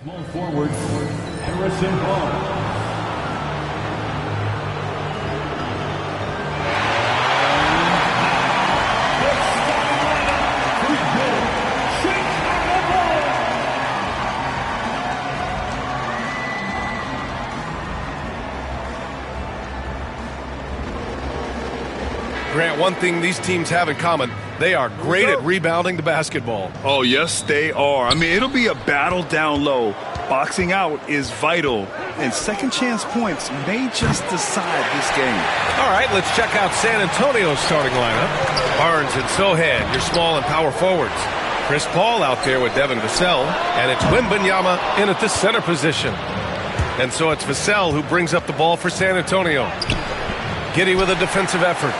Small forward, Harrison Barnes. Grant, one thing these teams have in common, they are great at rebounding the basketball. Oh, yes, they are. I mean, it'll be a battle down low. Boxing out is vital, and second chance points may just decide this game. All right, let's check out San Antonio's starting lineup. Barnes and Sohan, your small and power forwards. Chris Paul out there with Devin Vassell, and it's Wembanyama in at the center position. And so it's Vassell who brings up the ball for San Antonio. Giddey with a defensive effort.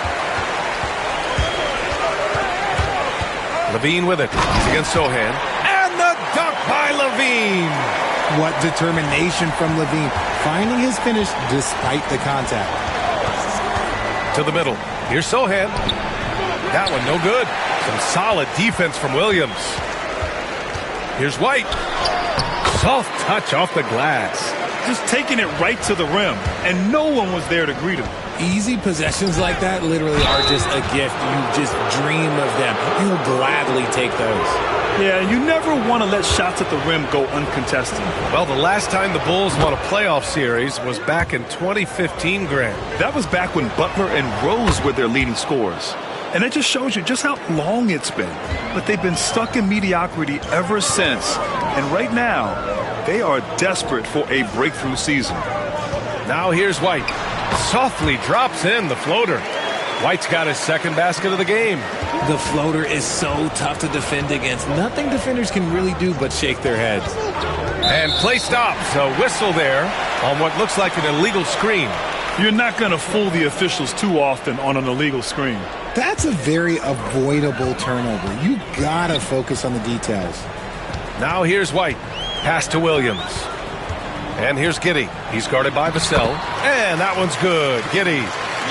Levine with it. He's against Sohan. And the dunk by Levine. What determination from Levine, finding his finish despite the contact. To the middle. Here's Sohan. That one no good. Some solid defense from Williams. Here's White. Soft touch off the glass. Just taking it right to the rim, and no one was there to greet him. Easy possessions like that literally are just a gift. You just dream of them. You'll gladly take those. Yeah, you never want to let shots at the rim go uncontested. Well, the last time the Bulls won a playoff series was back in 2015, Grant. That was back when Butler and Rose were their leading scorers. And it just shows you just how long it's been. But they've been stuck in mediocrity ever since. And right now, they are desperate for a breakthrough season. Now here's White. Softly drops in the floater. White's got his second basket of the game. The floater is so tough to defend against. Nothing defenders can really do but shake their heads. And play stops. A whistle there on what looks like an illegal screen. You're not going to fool the officials too often on an illegal screen. That's a very avoidable turnover. You gotta focus on the details. Now here's White. Pass to Williams. And here's Giddey. He's guarded by Vassell. And that one's good. Giddey.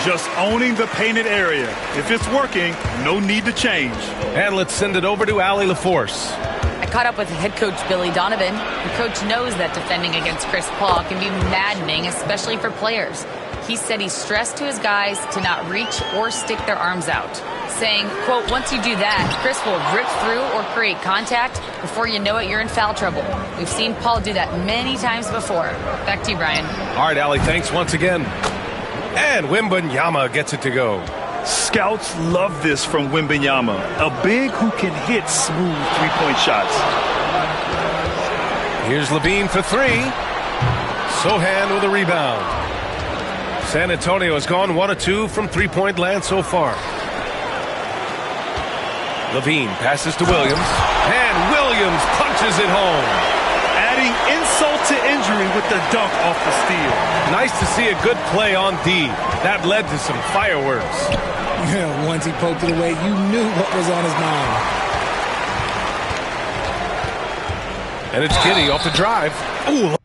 Just owning the painted area. If it's working, no need to change. And let's send it over to Allie LaForce. I caught up with head coach Billy Donovan. The coach knows that defending against Chris Paul can be maddening, especially for players. He said he stressed to his guys to not reach or stick their arms out, saying, quote, once you do that, Chris will rip through or create contact. Before you know it, you're in foul trouble. We've seen Paul do that many times before. Back to you, Brian. All right, Allie, thanks once again. And Wembanyama gets it to go. Scouts love this from Wembanyama, a big who can hit smooth three-point shots. Here's Levine for three. Sohan with a rebound. San Antonio has gone 1 of 2 from three-point land so far. Levine passes to Williams. And Williams punches it home. Adding insult to injury with the dunk off the steal. Nice to see a good play on D. That led to some fireworks. Yeah, once he poked it away, you knew what was on his mind. And it's Giddey off the drive. Ooh.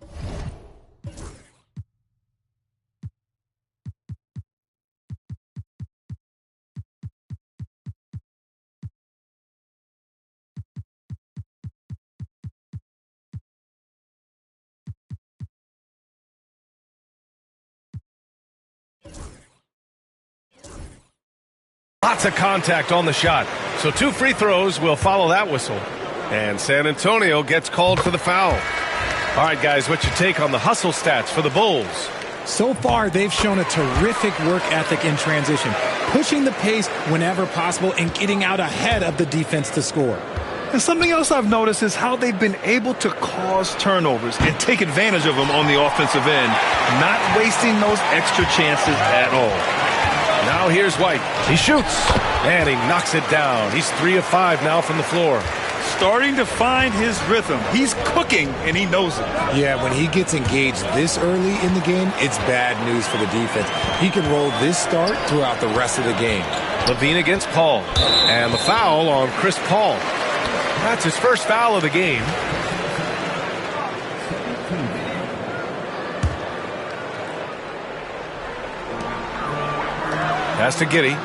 Lots of contact on the shot. So 2 free throws will follow that whistle. And San Antonio gets called for the foul. All right, guys, what's your take on the hustle stats for the Bulls? So far, they've shown a terrific work ethic in transition, pushing the pace whenever possible and getting out ahead of the defense to score. And something else I've noticed is how they've been able to cause turnovers and take advantage of them on the offensive end, not wasting those extra chances at all. Now here's White. He shoots, and he knocks it down. He's 3 of 5 now from the floor. Starting to find his rhythm. He's cooking, and he knows it. Yeah, when he gets engaged this early in the game, it's bad news for the defense. He can roll this start throughout the rest of the game. Levine against Paul. And the foul on Chris Paul. That's his first foul of the game. Pass to Giddey.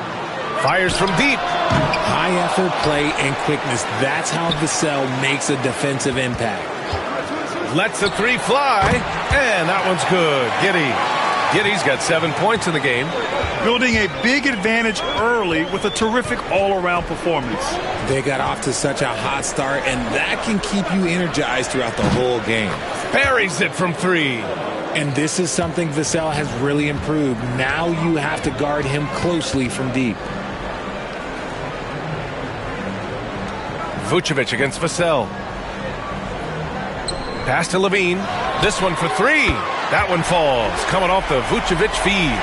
Fires from deep. High effort play and quickness. That's how Vassell makes a defensive impact. Lets the three fly, and that one's good. Giddy's got 7 points in the game. Building a big advantage early with a terrific all-around performance. They got off to such a hot start, and that can keep you energized throughout the whole game. Buries it from three. And this is something Vassell has really improved. Now you have to guard him closely from deep. Vucevic against Vassell. Pass to Levine. This one for three. That one falls. Coming off the Vucevic feed.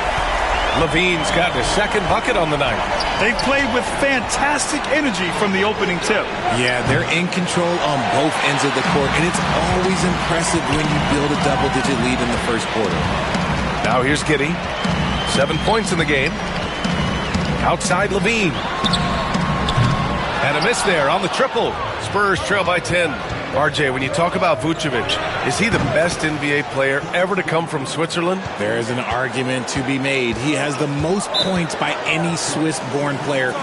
Levine's gotten his second bucket on the night. They played with fantastic energy from the opening tip. Yeah, they're in control on both ends of the court, and it's always impressive when you build a double-digit lead in the first quarter. Now here's Giddey. 7 points in the game. Outside Levine. And a miss there on the triple. Spurs trail by 10. RJ, when you talk about Vucevic, is he the best NBA player ever to come from Switzerland? There is an argument to be made. He has the most points by any Swiss-born player.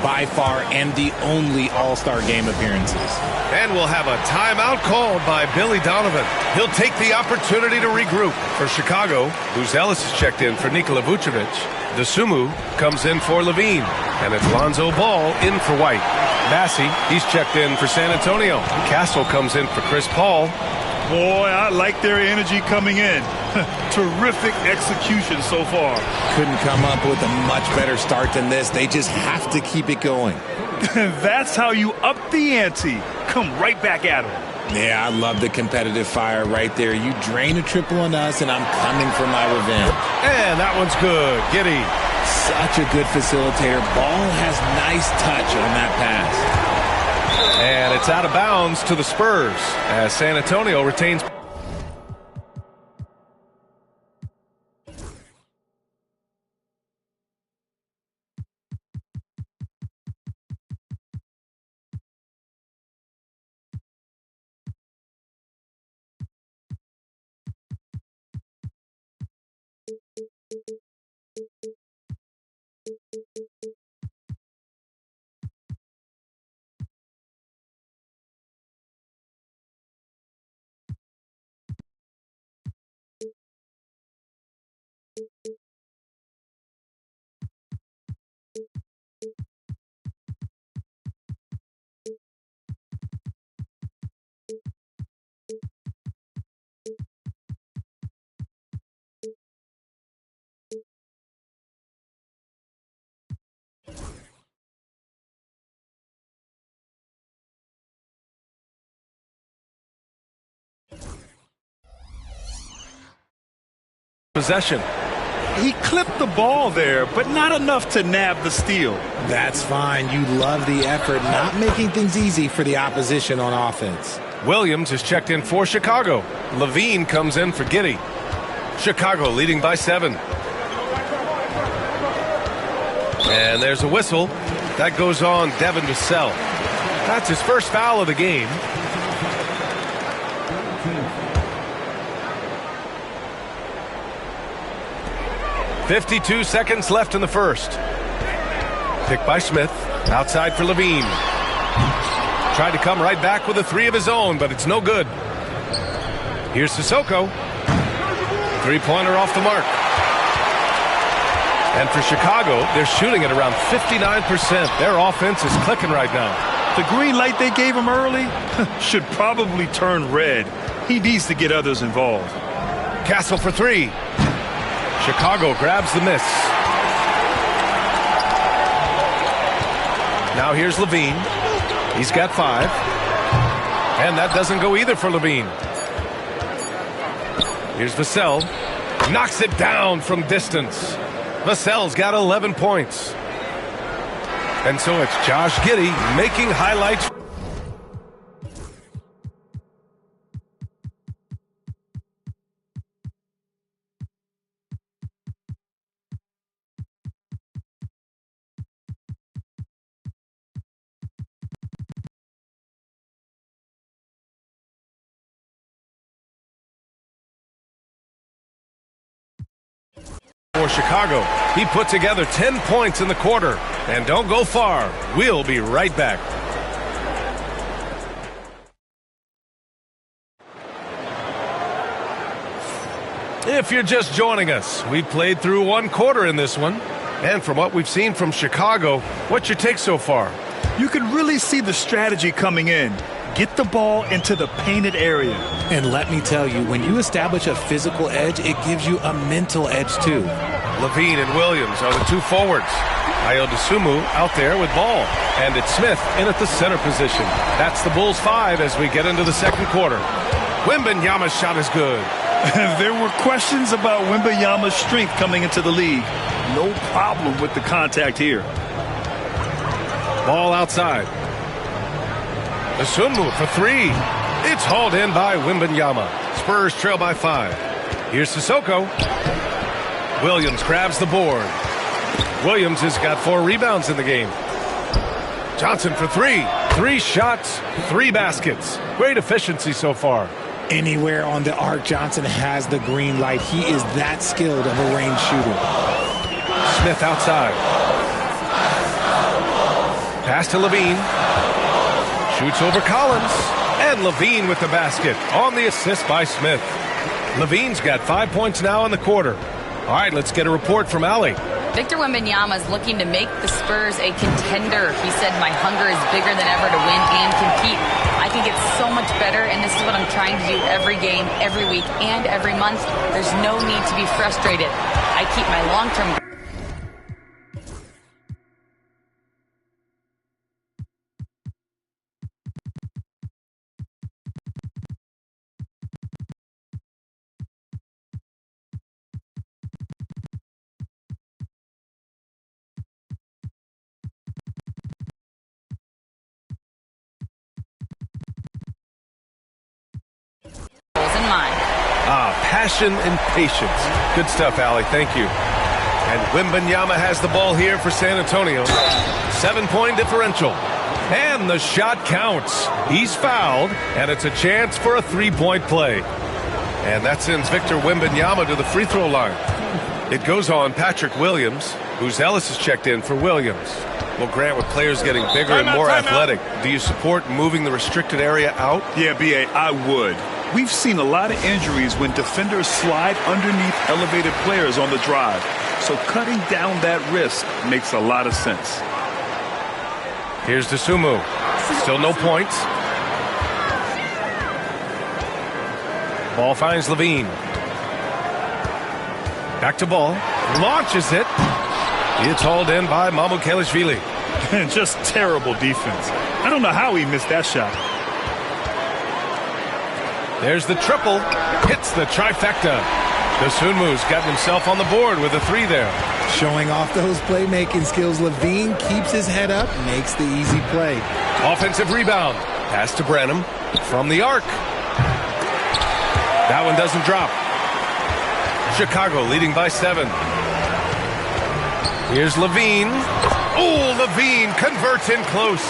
By far and the only All-Star game appearances. And we'll have a timeout called by Billy Donovan. He'll take the opportunity to regroup. For Chicago, whose Ellis is checked in for Nikola Vucevic. DeSumo comes in for Levine. And it's Lonzo Ball in for White. Massey, he's checked in for San Antonio. Castle comes in for Chris Paul. Boy, I like their energy coming in. Terrific execution so far. Couldn't come up with a much better start than this. They just have to keep it going. That's how you up the ante. Come right back at them. Yeah, I love the competitive fire right there. You drain a triple on us, and I'm coming for my revenge. And that one's good. Giddey. Such a good facilitator. Ball has nice touch on that pass. And it's out of bounds to the Spurs as San Antonio retains. Possession. He clipped the ball there, but not enough to nab the steal. That's fine. You love the effort, not making things easy for the opposition on offense. Williams is checked in for Chicago. Levine comes in for Giddey. Chicago leading by 7. And there's a whistle. That goes on Devin Vassell. That's his first foul of the game. .52 seconds left in the first. Picked by Smith. Outside for Levine. Tried to come right back with a three of his own, but it's no good. Here's Sissoko. Three-pointer off the mark. And for Chicago, they're shooting at around 59%. Their offense is clicking right now. The green light they gave him early should probably turn red. He needs to get others involved. Castle for three. Chicago grabs the miss. Now here's Levine. He's got 5. And that doesn't go either for Levine. Here's Vassell. Knocks it down from distance. Vassell's got 11 points. And so it's Josh Giddey making highlights. for Chicago. He put together 10 points in the quarter. And don't go far. We'll be right back. If you're just joining us, we played through one quarter in this one. And from what we've seen from Chicago, what's your take so far? You can really see the strategy coming in. Get the ball into the painted area. And let me tell you, when you establish a physical edge, it gives you a mental edge too. Levine and Williams are the two forwards. Ayo Dosunmu out there with ball. And it's Smith in at the center position. That's the Bulls 5 as we get into the second quarter. Wembanyama's shot is good. There were questions about Wembanyama's strength coming into the league. No problem with the contact here. Ball outside. Dosunmu for three. It's hauled in by Wembanyama. Spurs trail by 5. Here's Sissoko. Williams grabs the board. Williams has got 4 rebounds in the game. Johnson for 3. 3 shots, 3 baskets. Great efficiency so far. Anywhere on the arc, Johnson has the green light. He is that skilled of a range shooter. Smith outside. Pass to Levine. Shoots over Collins. And Levine with the basket on the assist by Smith. Levine's got 5 points now in the quarter. All right, let's get a report from Allie. Victor Wembanyama is looking to make the Spurs a contender. He said, my hunger is bigger than ever to win and compete. I can get so much better, and this is what I'm trying to do every game, every week, and every month. There's no need to be frustrated. I keep my long-term... Passion and patience. Good stuff, Allie. Thank you. And Wembanyama has the ball here for San Antonio. 7-point differential. And the shot counts. He's fouled, and it's a chance for a 3-point play. And that sends Victor Wembanyama to the free throw line. It goes on Patrick Williams, who's Ellis has checked in for Williams. Well, Grant, with players getting bigger and more athletic, do you support moving the restricted area out? Yeah, B.A., I would. We've seen a lot of injuries when defenders slide underneath elevated players on the drive. So cutting down that risk makes a lot of sense. Here's Dosunmu. Still no points. Ball finds Levine. Back to ball. Launches it. It's hauled in by Mamukelashvili. Just terrible defense. I don't know how he missed that shot. There's the triple. Hits the trifecta. Dosunmu's gotten himself on the board with a 3 there. Showing off those playmaking skills, Levine keeps his head up, makes the easy play. Offensive rebound. Pass to Branham from the arc. That one doesn't drop. Chicago leading by 7. Here's Levine. Oh, Levine converts in close.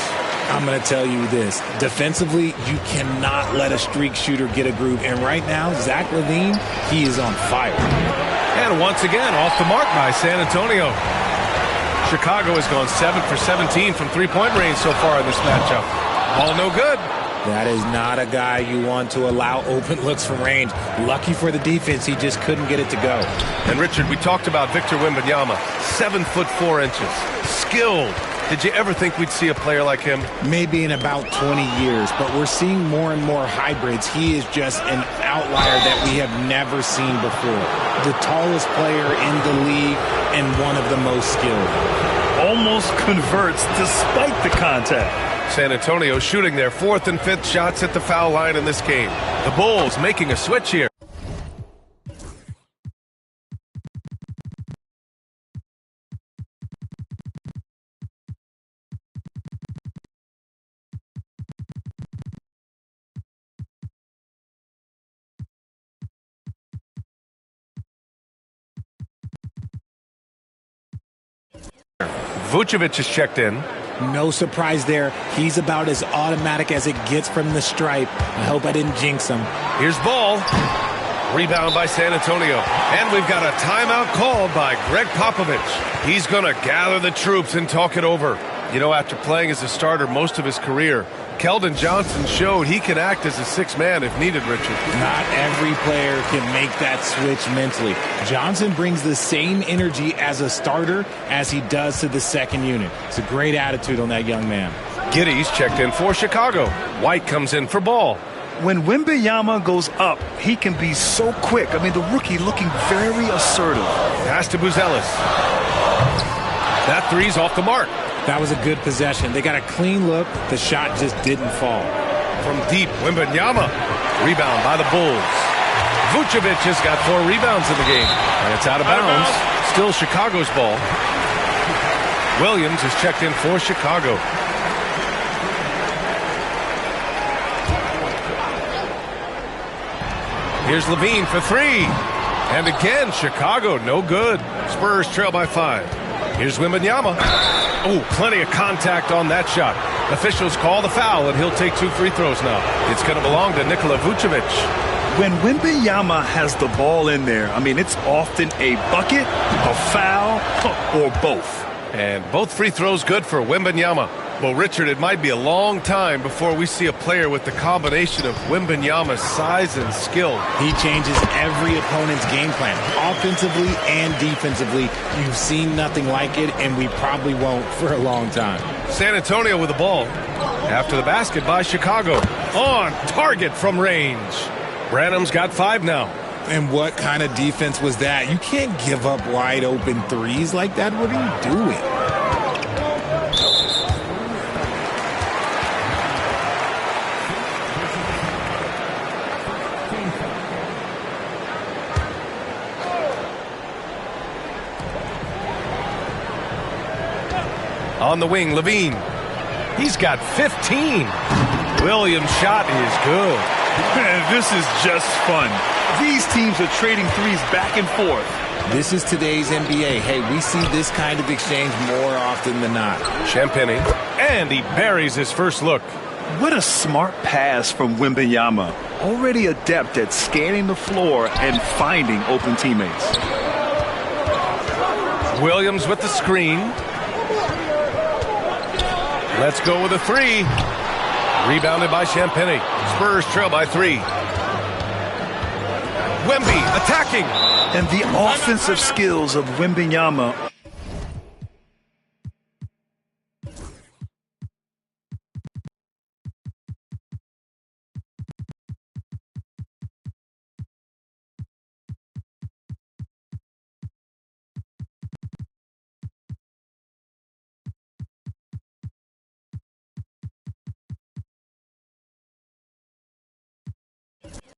I'm going to tell you this. Defensively, you cannot let a streak shooter get a groove. And right now, Zach LaVine, he is on fire. And once again, off the mark by San Antonio. Chicago has gone 7 for 17 from three-point range so far in this matchup. All no good. That is not a guy you want to allow open looks from range. Lucky for the defense, he just couldn't get it to go. And Richard, we talked about Victor Wembanyama, 7 foot 4 inches, skilled. Did you ever think we'd see a player like him? Maybe in about 20 years, but we're seeing more and more hybrids. He is just an outlier that we have never seen before. The tallest player in the league and one of the most skilled. Almost converts despite the contact. San Antonio shooting their 4th and 5th shots at the foul line in this game. The Bulls making a switch here. Vucevic is checked in. No surprise there. He's about as automatic as it gets from the stripe. I hope I didn't jinx him. Here's Ball. Rebound by San Antonio. And we've got a timeout called by Greg Popovich. He's going to gather the troops and talk it over. You know, after playing as a starter most of his career, Keldon Johnson showed he can act as a sixth man if needed, Richard. Not every player can make that switch mentally. Johnson brings the same energy as a starter as he does to the second unit. It's a great attitude on that young man. Giddey's checked in for Chicago. White comes in for Ball. When Wembanyama goes up, he can be so quick. I mean, the rookie looking very assertive. Pass to Buzelis. That three's off the mark. That was a good possession. They got a clean look. The shot just didn't fall. From deep, Wembanyama. Rebound by the Bulls. Vucevic has got 4 rebounds in the game. And it's out of bounds. Still Chicago's ball. Williams is checked in for Chicago. Here's Levine for 3. And again, Chicago, no good. Spurs trail by 5. Here's Wembanyama. Oh, plenty of contact on that shot. Officials call the foul, and he'll take 2 free throws now. It's going to belong to Nikola Vucevic. When Wembanyama has the ball in there, I mean, it's often a bucket, a foul, or both. And both free throws good for Wembanyama. Well, Richard, it might be a long time before we see a player with the combination of Wembanyama's size and skill. He changes every opponent's game plan, offensively and defensively. You've seen nothing like it, and we probably won't for a long time. San Antonio with the ball. After the basket by Chicago. On target from range. Branham's got 5 now. And what kind of defense was that? You can't give up wide open threes like that. What are you doing? On the wing, Levine. He's got 15. Williams' shot is good. Man, this is just fun. These teams are trading threes back and forth. This is today's NBA. Hey, we see this kind of exchange more often than not. Champagny. And he buries his first look. What a smart pass from Wembanyama. Already adept at scanning the floor and finding open teammates. Williams with the screen. Let's go with a 3. Rebounded by Champagny. Spurs trail by 3. Wemby attacking. And the offensive skills of Wembanyama.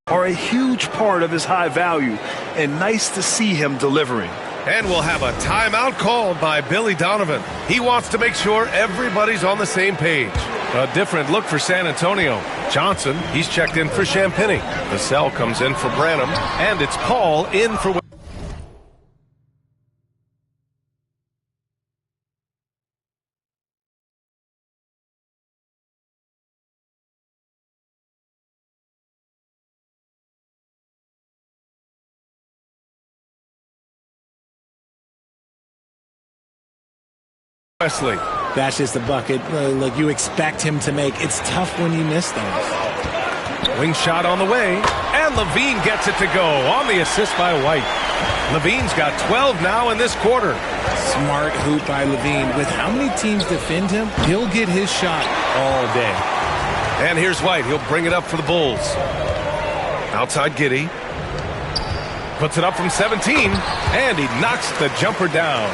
Are a huge part of his high value, and nice to see him delivering. And we'll have a timeout called by Billy Donovan. He wants to make sure everybody's on the same page. A different look for San Antonio. Johnson, he's checked in for Champagny. Vassell comes in for Branham, and it's Paul in for... Wesley. That's just a bucket like you expect him to make. It's tough when you miss those. Wing shot on the way, and Levine gets it to go on the assist by White. Levine's got 12 now in this quarter. Smart hoop by Levine. With how many teams defend him, he'll get his shot all day. And here's White. He'll bring it up for the Bulls. Outside Giddey. Puts it up from 17, and he knocks the jumper down.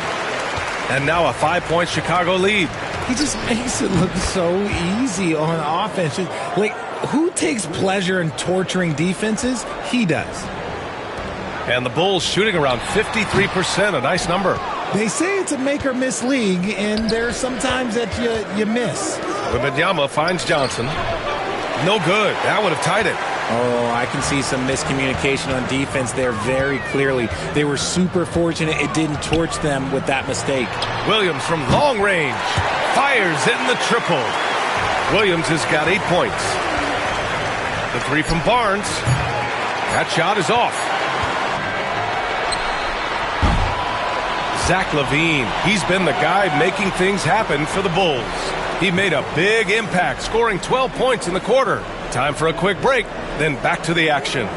And now a 5-point Chicago lead. He just makes it look so easy on offense. Like, who takes pleasure in torturing defenses? He does. And the Bulls shooting around 53%, a nice number. They say it's a make-or-miss league, and there's sometimes that you miss. Wembanyama finds Johnson. No good. That would have tied it. Oh, I can see some miscommunication on defense there very clearly. They were super fortunate it didn't torch them with that mistake. Williams from long range fires in the triple. Williams has got 8 points. The 3 from Barnes. That shot is off. Zach LaVine. He's been the guy making things happen for the Bulls. He made a big impact, scoring 12 points in the quarter. Time for a quick break, then back to the action.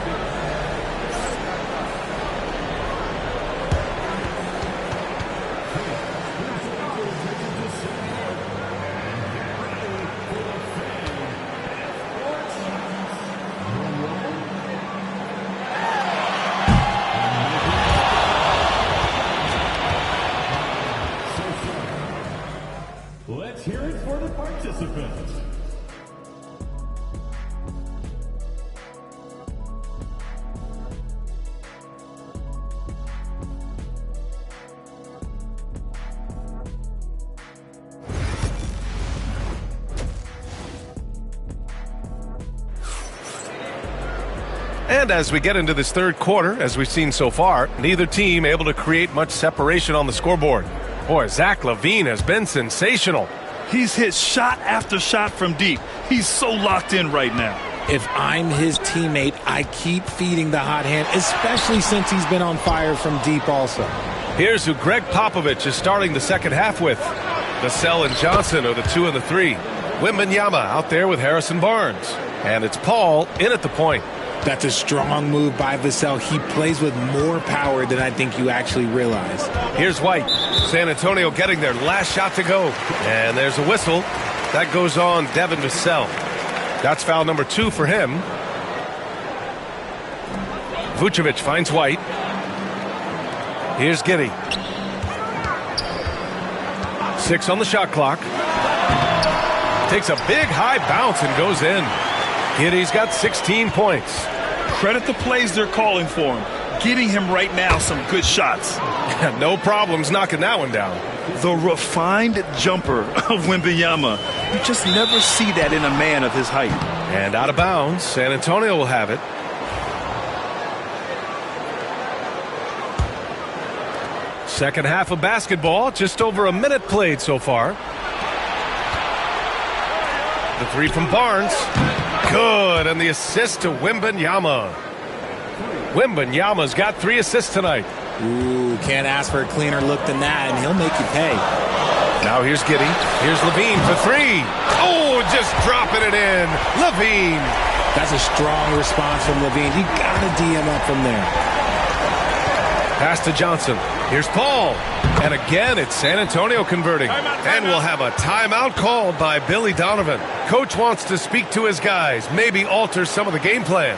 Let's hear it for the participants. And as we get into this third quarter, as we've seen so far, neither team able to create much separation on the scoreboard. Boy, Zach LaVine has been sensational. He's hit shot after shot from deep. He's so locked in right now. If I'm his teammate, I keep feeding the hot hand, especially since he's been on fire from deep also. Here's who Greg Popovich is starting the second half with. Vassell and Johnson are the 2 and the 3. Wembanyama out there with Harrison Barnes. And it's Paul in at the point. That's a strong move by Vassell. He plays with more power than I think you actually realize. Here's White. San Antonio getting their last shot to go. And there's a whistle. That goes on Devin Vassell. That's foul number 2 for him. Vucevic finds White. Here's Giddey. 6 on the shot clock. Takes a big high bounce and goes in. Giddey's got 16 points. Credit the plays they're calling for him. Getting him right now some good shots. No problems knocking that one down. The refined jumper of Wembanyama. You just never see that in a man of his height. And out of bounds, San Antonio will have it. Second half of basketball, just over a minute played so far. The 3 from Barnes. Good, and the assist to Wembanyama. Wembanyama's got 3 assists tonight. Ooh, can't ask for a cleaner look than that, and he'll make you pay. Now here's Giddey. Here's LaVine for 3. Oh, just dropping it in. LaVine. That's a strong response from LaVine. You got to D him up from there. Pass to Johnson. Here's Paul. And again, it's San Antonio converting. And we'll have a timeout called by Billy Donovan. Coach wants to speak to his guys, maybe alter some of the game plan.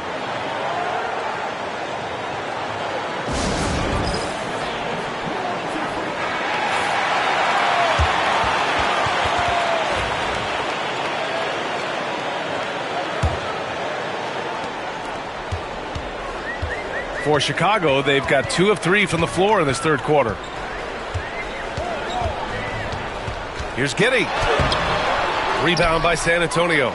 For Chicago, they've got 2 of 3 from the floor in this third quarter. Here's Giddey. Rebound by San Antonio.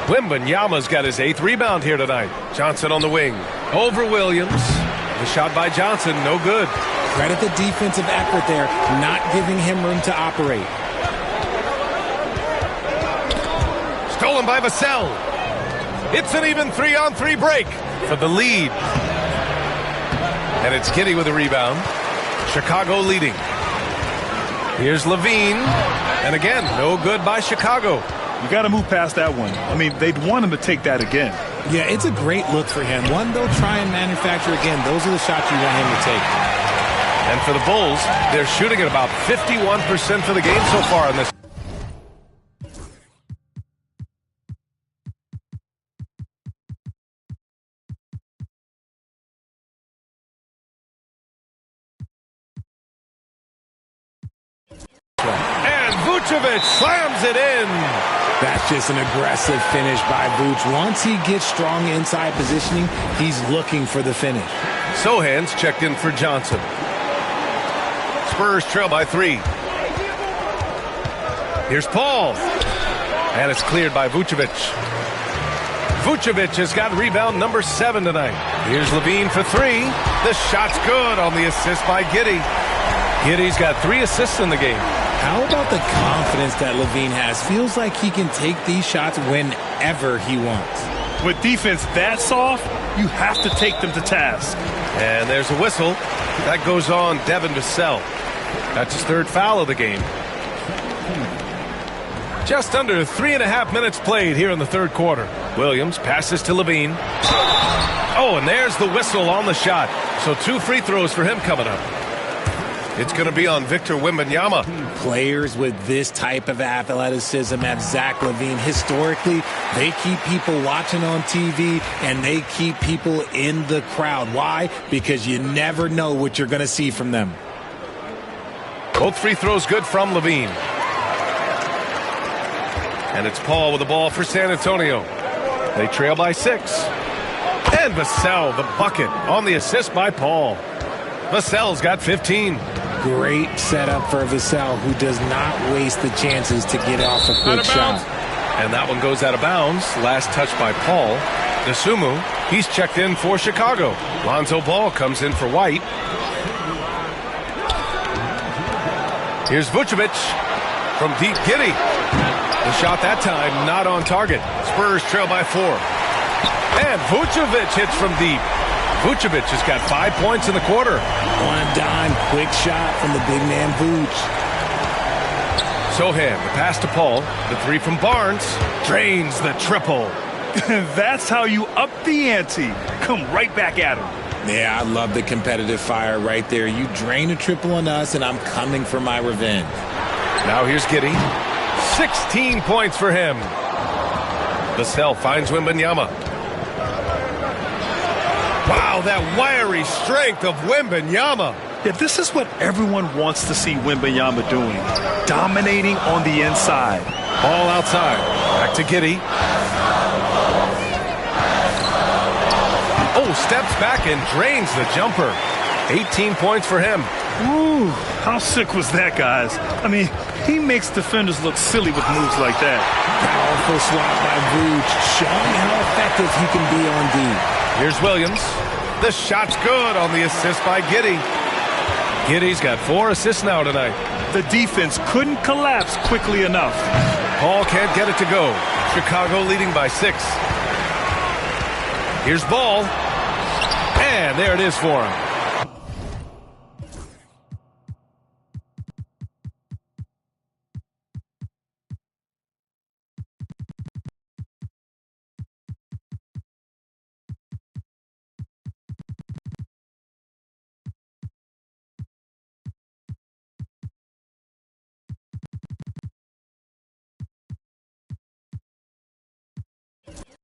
Wembanyama's got his 8th rebound here tonight. Johnson on the wing. Over Williams. The shot by Johnson, no good. Credit the defensive effort there, not giving him room to operate. Stolen by Vassell. It's an even 3-on-3 break for the lead. And it's Giddey with a rebound. Chicago leading. Here's LaVine. And again, no good by Chicago. You got to move past that one. I mean, they'd want him to take that again. Yeah, it's a great look for him. One they'll try and manufacture again. Those are the shots you want him to take. And for the Bulls, they're shooting at about 51% for the game so far in this. And Vucevic slams it in. That's just an aggressive finish by Vooch. Once he gets strong inside positioning, he's looking for the finish. Sohan's checked in for Johnson. Spurs trail by 3. Here's Paul. And it's cleared by Vucevic. Vucevic has got rebound number 7 tonight. Here's LaVine for 3. The shot's good on the assist by Giddey. Giddey's got 3 assists in the game. How about the confidence that LaVine has? Feels like he can take these shots whenever he wants. With defense that soft, you have to take them to task. And there's a whistle. That goes on Devin Vassell. That's his third foul of the game. Just under 3.5 minutes played here in the third quarter. Williams passes to Levine. Oh, and there's the whistle on the shot. So 2 free throws for him coming up. It's going to be on Victor Wembanyama. Players with this type of athleticism at Zach LaVine, historically, they keep people watching on TV and they keep people in the crowd. Why? Because you never know what you're going to see from them. Both free throws good from LaVine. And it's Paul with the ball for San Antonio. They trail by 6. And Vassell, the bucket, on the assist by Paul. Vassell's got 15. Great setup for Vassell, who does not waste the chances to get off a quick shot. And that one goes out of bounds. Last touch by Paul. Dosunmu, he's checked in for Chicago. Lonzo Ball comes in for White. Here's Vucevic from deep. Giddey. The shot that time not on target. Spurs trail by 4. And Vucevic hits from deep. Vucevic has got 5 points in the quarter. On a dime, quick shot from the big man Vuce. Sohan, the pass to Paul. The 3 from Barnes. Drains the triple. That's how you up the ante. Come right back at him. Yeah, I love the competitive fire right there. You drain a triple on us, and I'm coming for my revenge. Now here's Giddey. 16 points for him. Vassell finds Wembanyama. Wow, that wiry strength of Wembanyama. Yeah, this is what everyone wants to see Wembanyama doing. Dominating on the inside. Ball outside. Back to Giddey. Oh, steps back and drains the jumper. 18 points for him. Ooh, how sick was that, guys? I mean, he makes defenders look silly with moves like that. Powerful swat by Vuce, showing how effective he can be on D. Here's Williams. The shot's good on the assist by Giddey. Giddey's got 4 assists now tonight. The defense couldn't collapse quickly enough. Paul can't get it to go. Chicago leading by 6. Here's Ball. And there it is for him.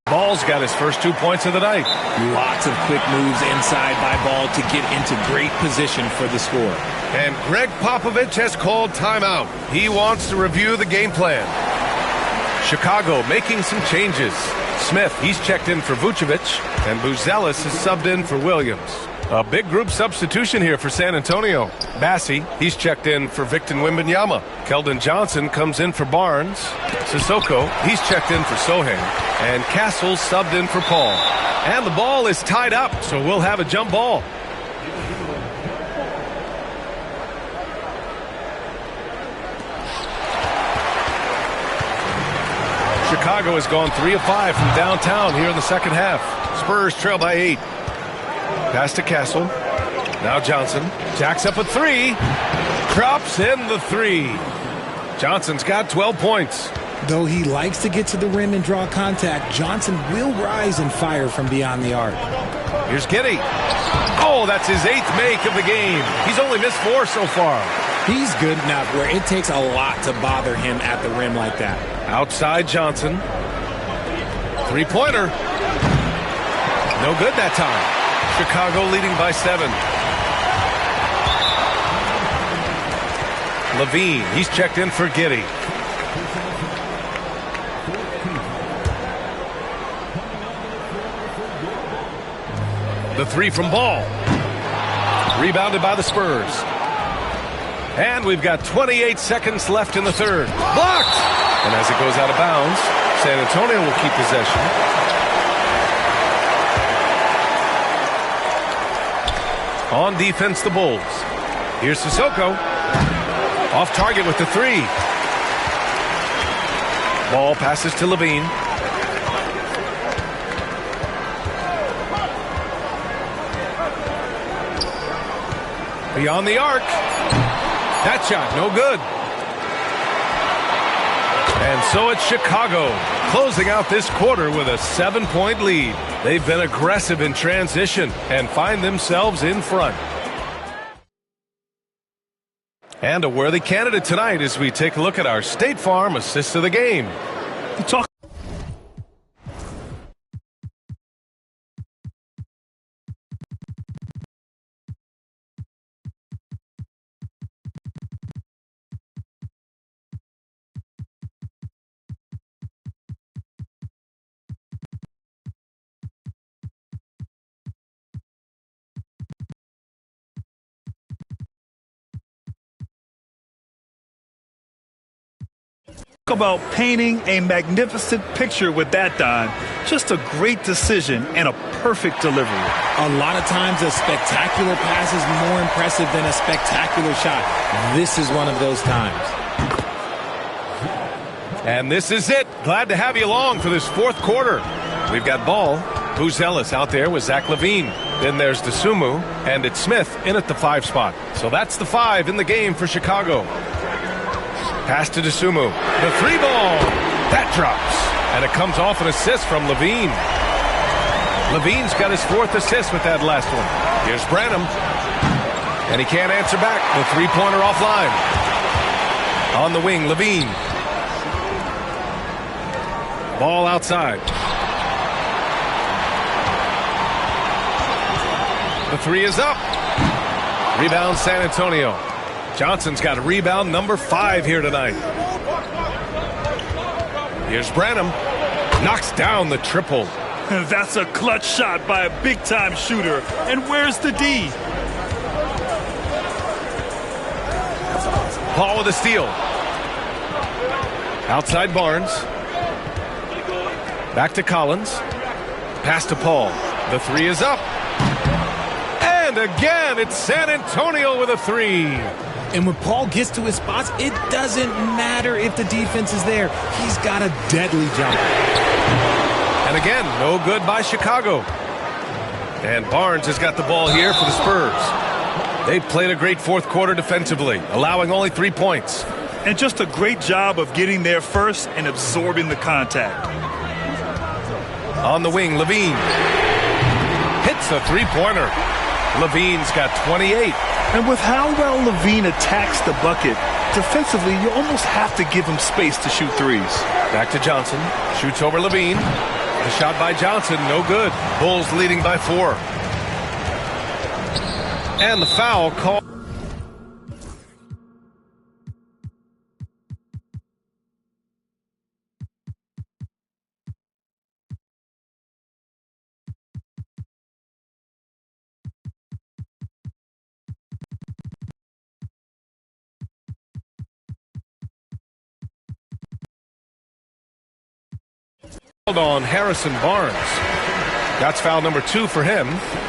Ball's got his first 2 points of the night. Lots of quick moves inside by Ball to get into great position for the score. And Greg Popovich has called timeout. He wants to review the game plan. Chicago making some changes. Smith, he's checked in for Vucevic, and Buzelis is subbed in for Williams. A big group substitution here for San Antonio. Bassi, he's checked in for Victor Wembanyama. Keldon Johnson comes in for Barnes. Sissoko, he's checked in for Sohan. And Castle subbed in for Paul. And the ball is tied up, so we'll have a jump ball. Chicago has gone 3 of 5 from downtown here in the second half. Spurs trail by 8. Pass to Castle. Now Johnson. Jacks up a 3. Drops in the 3. Johnson's got 12 points. Though he likes to get to the rim and draw contact, Johnson will rise and fire from beyond the arc. Here's Giddey. Oh, that's his 8th make of the game. He's only missed 4 so far. He's good enough where it takes a lot to bother him at the rim like that. Outside Johnson. 3-pointer. No good that time. Chicago leading by 7. Levine, he's checked in for Giddey. The 3 from Ball. Rebounded by the Spurs. And we've got 28 seconds left in the third. Blocked! And as it goes out of bounds, San Antonio will keep possession. On defense, the Bulls. Here's Sissoko. Off target with the 3. Ball passes to Levine. Beyond the arc. That shot, no good. And so it's Chicago, closing out this quarter with a 7-point lead. They've been aggressive in transition and find themselves in front. And a worthy candidate tonight as we take a look at our State Farm assist of the game. About painting a magnificent picture with that, Don. Just a great decision and a perfect delivery. A lot of times a spectacular pass is more impressive than a spectacular shot. This is one of those times. And this is it. Glad to have you along for this fourth quarter. We've got ball. Buzelis out there with Zach LaVine. Then there's DeSumo, and it's Smith in at the 5 spot. So that's the 5 in the game for Chicago. Pass to DeSumo. The 3-ball. That drops. And it comes off an assist from LaVine. LaVine's got his 4th assist with that last one. Here's Branham. And he can't answer back. The 3-pointer offline. On the wing, LaVine. Ball outside. The 3 is up. Rebound San Antonio. Johnson's got a rebound number 5 here tonight. Here's Branham. Knocks down the triple. That's a clutch shot by a big-time shooter. And where's the D? Paul with a steal. Outside Barnes. Back to Collins. Pass to Paul. The 3 is up. And again, it's San Antonio with a 3. And when Paul gets to his spots, it doesn't matter if the defense is there. He's got a deadly jumper. And again, no good by Chicago. And Barnes has got the ball here for the Spurs. They've played a great fourth quarter defensively, allowing only 3 points. And just a great job of getting there first and absorbing the contact. On the wing, LaVine. Hits a 3-pointer. LaVine's got 28. And with how well LaVine attacks the bucket, defensively, you almost have to give him space to shoot threes. Back to Johnson. Shoots over LaVine. The shot by Johnson, no good. Bulls leading by 4. And the foul call. On Harrison Barnes. That's foul number 2 for him.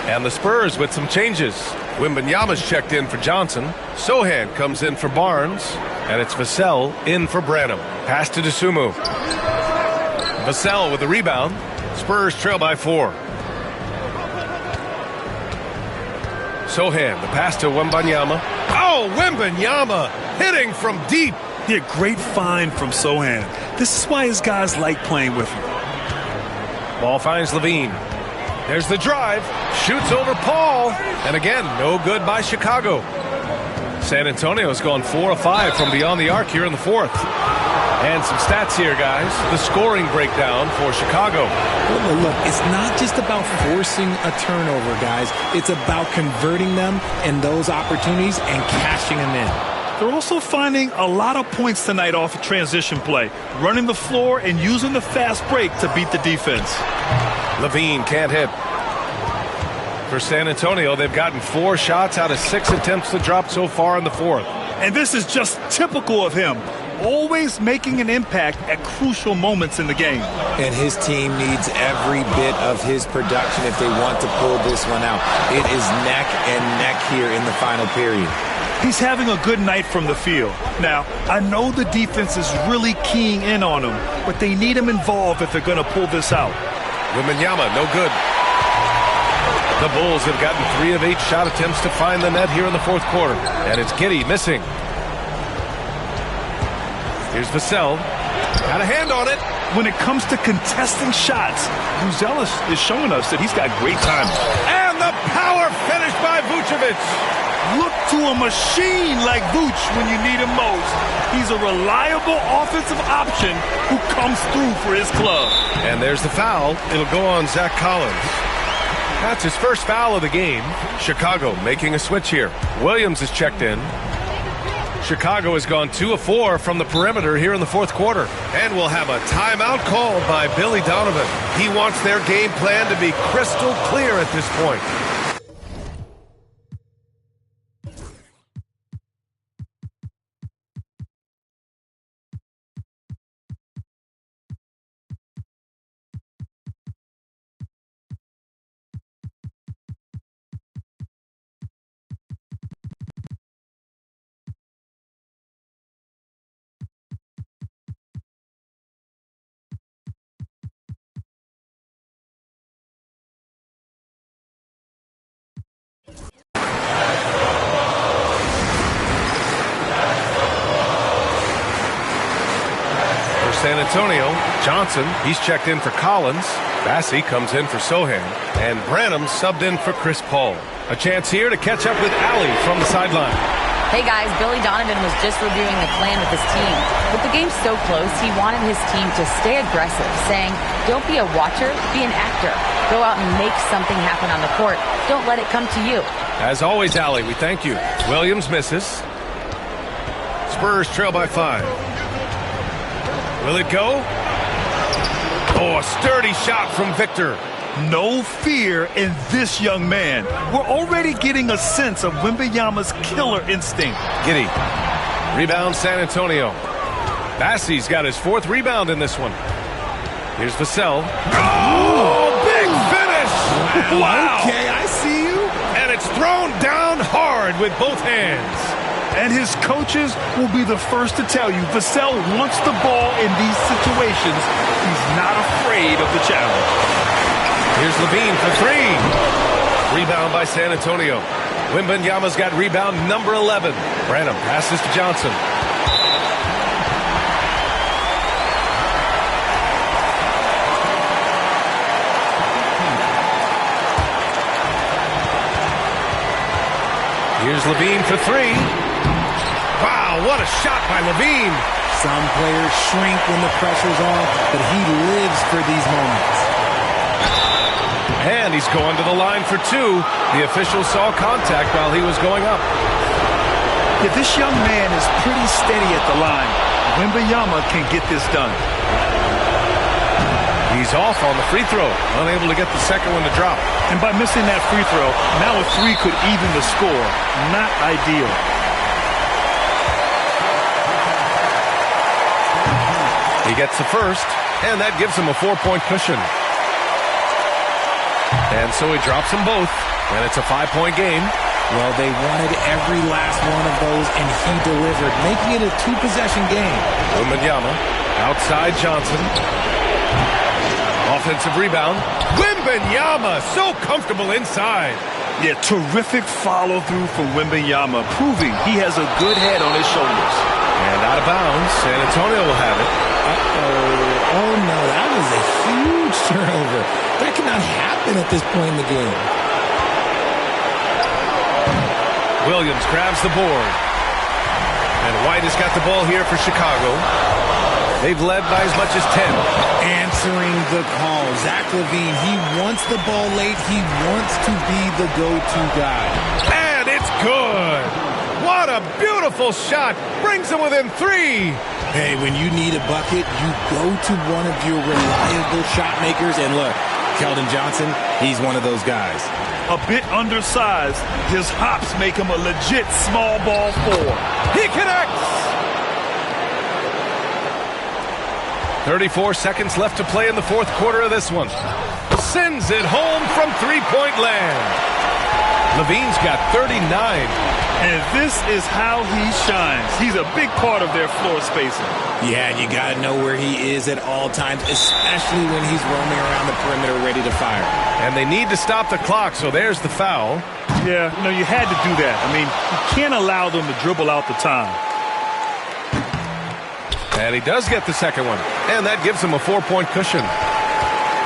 And the Spurs with some changes. Wembanyama's checked in for Johnson. Sohan comes in for Barnes. And it's Vassell in for Branham. Pass to DeSumo. Vassell with the rebound. Spurs trail by 4. Sohan, the pass to Wembanyama. Oh, Wembanyama hitting from deep. Yeah, great find from Sohan. This is why his guys like playing with him. Ball finds LaVine. There's the drive. Shoots over Paul. And again, no good by Chicago. San Antonio's gone 4 of 5 from beyond the arc here in the fourth. And some stats here, guys. The scoring breakdown for Chicago. Look, it's not just about forcing a turnover, guys. It's about converting them in those opportunities and cashing them in. They're also finding a lot of points tonight off of transition play, running the floor and using the fast break to beat the defense. LaVine can't hit. For San Antonio, they've gotten 4 shots out of 6 attempts to drop so far in the fourth. And this is just typical of him, always making an impact at crucial moments in the game. And his team needs every bit of his production if they want to pull this one out. It is neck and neck here in the final period. He's having a good night from the field. Now, I know the defense is really keying in on him, but they need him involved if they're going to pull this out. Wembanyama, no good. The Bulls have gotten 3 of 8 shot attempts to find the net here in the fourth quarter. And it's Giddey missing. Here's Vassell. Got a hand on it. When it comes to contesting shots, Vucevic is showing us that he's got great timing. And the power finish by Vucevic. Look to a machine like Vuce when you need him most. He's a reliable offensive option who comes through for his club. And there's the foul. It'll go on Zach Collins. That's his first foul of the game. Chicago making a switch here. Williams is checked in. Chicago has gone 2 of 4 from the perimeter here in the fourth quarter. And we'll have a timeout called by Billy Donovan. He wants their game plan to be crystal clear at this point. San Antonio, Johnson, he's checked in for Collins. Bassey comes in for Sohan. And Branham subbed in for Chris Paul. A chance here to catch up with Allie from the sideline. Hey guys, Billy Donovan was just reviewing the plan with his team. With the game so close, he wanted his team to stay aggressive, saying, don't be a watcher, be an actor. Go out and make something happen on the court. Don't let it come to you. As always, Allie, we thank you. Williams misses. Spurs trail by 5. Will it go? Oh, a sturdy shot from Victor. No fear in this young man. We're already getting a sense of Wembanyama's killer instinct. Giddey. Rebound San Antonio. Bassey's got his 4th rebound in this one. Here's Vassell. Oh, big finish! Wow! Okay, I see you. And it's thrown down hard with both hands. And his coaches will be the first to tell you Vassell wants the ball in these situations. He's not afraid of the challenge. Here's Levine for 3. Rebound by San Antonio. Wembanyama's got rebound number 11. Branham passes to Johnson. Here's Levine for 3. Wow, what a shot by Levine. Some players shrink when the pressure's on, but he lives for these moments. And he's going to the line for 2. The official saw contact while he was going up. Yeah, this young man is pretty steady at the line. Wembanyama can get this done. He's off on the free throw, unable to get the second one to drop. And by missing that free throw, now a 3 could even the score. Not ideal. He gets the first, and that gives him a 4-point cushion. And so he drops them both, and it's a 5-point game. Well, they wanted every last one of those, and he delivered, making it a 2-possession game. Wembanyama, outside Johnson. Offensive rebound. Wembanyama, so comfortable inside. Yeah, terrific follow-through from Wembanyama, proving he has a good head on his shoulders. And out of bounds, San Antonio will have it. Oh no, that was a huge turnover. That cannot happen at this point in the game. Williams grabs the board. And White has got the ball here for Chicago. They've led by as much as 10. Answering the call. Zach LaVine, he wants the ball late. He wants to be the go-to guy. And it's good. What a beautiful shot. Brings them within 3. Hey, when you need a bucket, you go to one of your reliable shot makers. And look, Keldon Johnson, he's one of those guys. A bit undersized, his hops make him a legit small ball 4. He connects. 34 seconds left to play in the fourth quarter of this one. Sends it home from 3-point land. Levine's got 39. And this is how he shines. He's a big part of their floor spacing. Yeah, you got to know where he is at all times, especially when he's roaming around the perimeter ready to fire. And they need to stop the clock, so there's the foul. Yeah, you had to do that. I mean, you can't allow them to dribble out the time. And he does get the second one. And that gives him a 4-point cushion.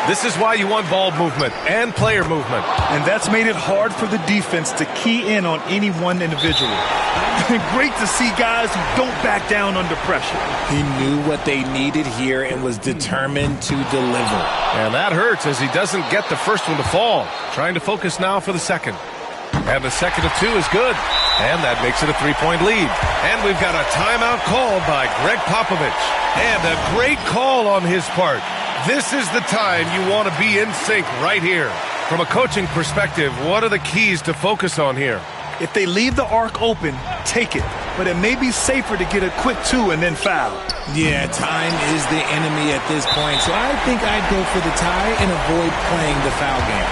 This is why you want ball movement and player movement. And that's made it hard for the defense to key in on any one individual. Great to see guys who don't back down under pressure. He knew what they needed here and was determined to deliver. And that hurts as he doesn't get the first one to fall. Trying to focus now for the second. And the second of 2 is good. And that makes it a 3-point lead. And we've got a timeout called by Greg Popovich. And a great call on his part. This is the time you want to be in sync right here. From a coaching perspective, what are the keys to focus on here? If they leave the arc open, take it. But it may be safer to get a quick 2 and then foul. Yeah, time is the enemy at this point. So I think I'd go for the tie and avoid playing the foul game.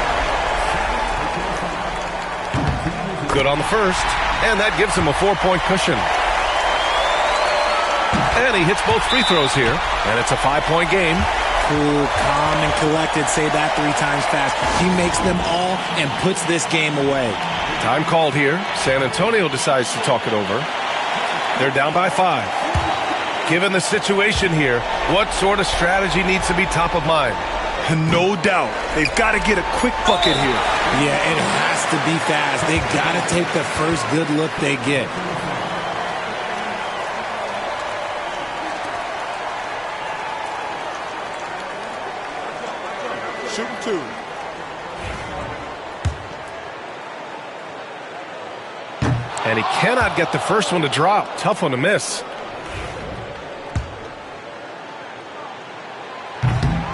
Good on the first. And that gives him a 4-point cushion. And he hits both free throws here. And it's a 5-point game. Cool, calm, and collected. Say that 3 times fast. He makes them all and puts this game away. Time called here. San Antonio decides to talk it over. They're down by 5. Given the situation here, what sort of strategy needs to be top of mind? No doubt. They've got to get a quick bucket here. Yeah, it has to be fast. They got to take the first good look they get. Shooting 2. And he cannot get the first one to drop. Tough one to miss.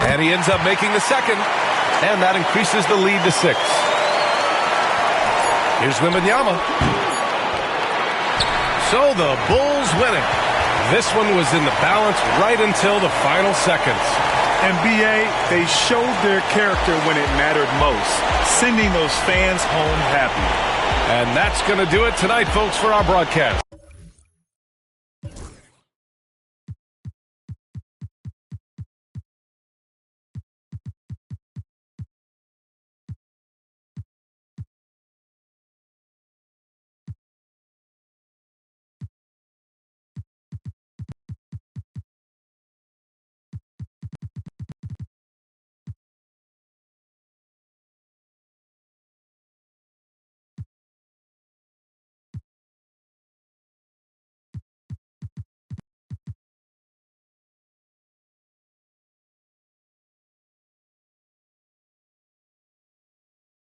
And he ends up making the second. And that increases the lead to 6. Here's Wembanyama. So the Bulls win it. This one was in the balance right until the final seconds. NBA, they showed their character when it mattered most, sending those fans home happy. And that's going to do it tonight, folks, for our broadcast.